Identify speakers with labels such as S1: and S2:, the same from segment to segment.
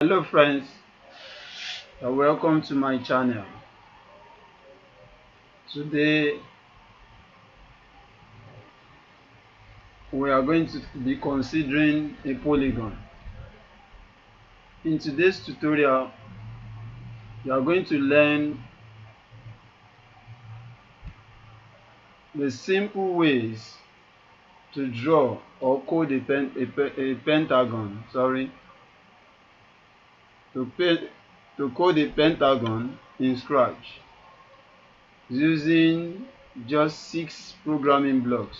S1: Hello friends, and welcome to my channel. Today we are going to be considering a polygon. In today's tutorial you are going to learn the simple ways to draw or code a pentagon to code a pentagon in Scratch using just 6 programming blocks.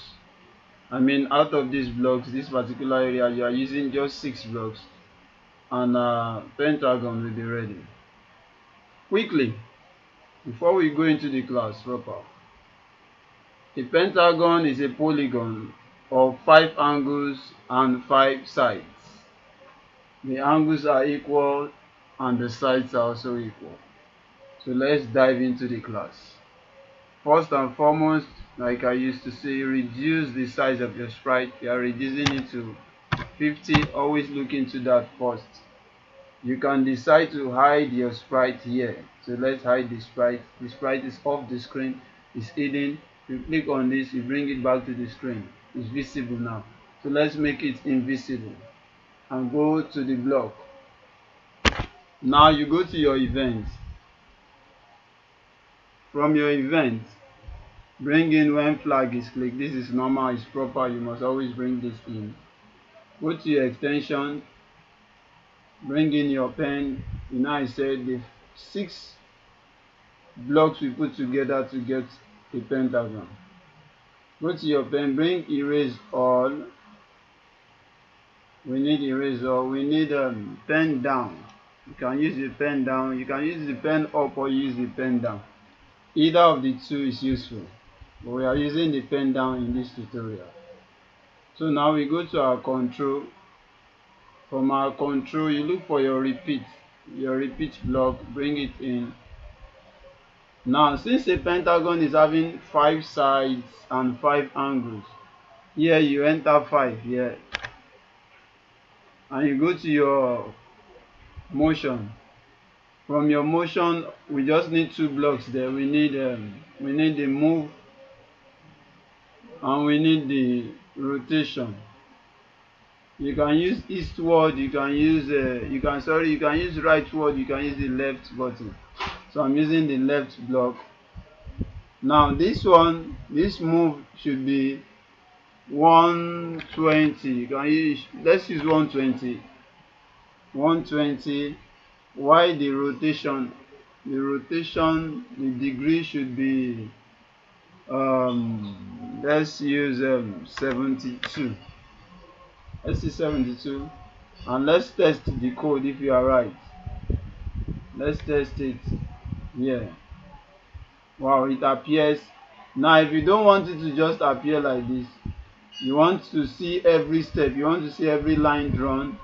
S1: Out of these blocks, this particular area, you are using just 6 blocks and pentagon will be ready. Quickly, before we go into the class proper, a pentagon is a polygon of 5 angles and 5 sides. The angles are equal and the sides are also equal. So let's dive into the class. First and foremost, like I used to say, reduce the size of your sprite. You are reducing it to 50. Always look into that first. You can decide to hide your sprite here. So let's hide the sprite. The sprite is off the screen, it's hidden. You click on this, you bring it back to the screen. It's visible now. So let's make it invisible and go to the block. Now you go to your event. From your event, bring in when flag is clicked. This is normal, it's proper. You must always bring this in. Go to your extension, bring in your pen. I said the 6 blocks we put together to get a pentagon. Go to your pen, bring erase all. We need erase all. We need pen down. You can use the pen down, you can use the pen up, or use the pen down. Either of the two is useful, but we are using the pen down in this tutorial. So now we go to our control. From our control, you look for your repeat block, bring it in. Now since a pentagon is having 5 sides and 5 angles, here you enter 5 here and you go to your motion. From your motion, we just need 2 blocks there. We need the move and we need the rotation. You can use eastward, you can use rightward, you can use the left button. So I'm using the left block. Now this move should be 120. You can use, let's use 120. While the rotation, the degree should be let's use 72. Let's see 72, and let's test the code if you are right. Let's test it. Yeah, wow, it appears. Now if you don't want it to just appear like this, you want to see every step, you want to see every line drawn,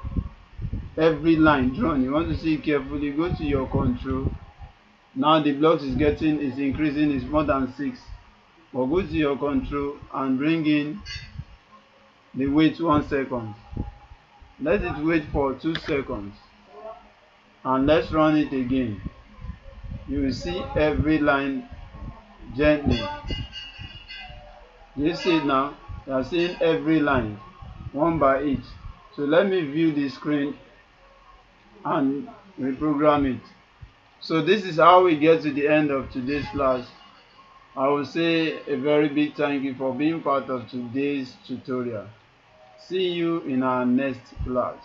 S1: you want to see it carefully. Go to your control. Now the blocks is increasing, it's more than 6. But go to your control and bring in the wait 1 second. Let it wait for 2 seconds and let's run it again. You will see every line gently. You see it now? You are seeing every line one by each. So let me view the screen and reprogram it. So this is how we get to the end of today's class. I will say a very big thank you for being part of today's tutorial. See you in our next class.